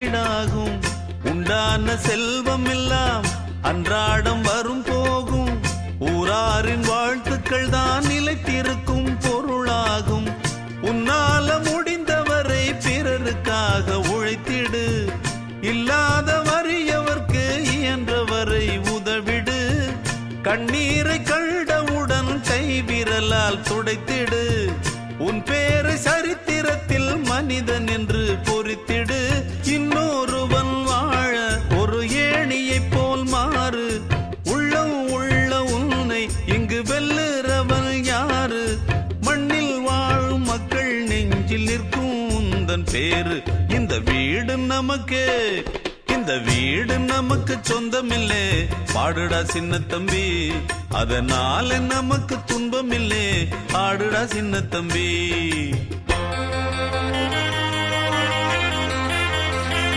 வீடாகும். உண்டான செல்வம் எல்லாம் அன்றாடம் வரும் போகும். ஊராரின் வாழ்த்துக்கள் தான் நிலைத்திருக்கும் பொருளாகும். உன்னால முடிந்தவரை பிறருக்காக உழைத்திடு. இல்லாத வறியவர்க்கு இயன்றவரை உதவிடு. கண்ணீரை கண்டவுடன் கைவிரலால் துடைத்திடு. உன் பேரை சரித்திரத்தில் மனிதன் என்று பொறித்திடு. இன்னொருவன் வாழ ஒரு ஏணியைப் போல் மாறு. உள்ளம் உள்ள உன்னை இங்கு வெல்லுறவன் யாரு? மண்ணில் வாழும் மக்கள் நெஞ்சில் நிற்கும் உந்தன் பேரு. இந்த வீடு நமக்கு, இந்த வீடு நமக்கு சொந்தமில்லே. பாடுடா சின்ன தம்பி, அதனால நமக்கு துன்பமில்லே. ஆடுடா சின்ன தம்பி.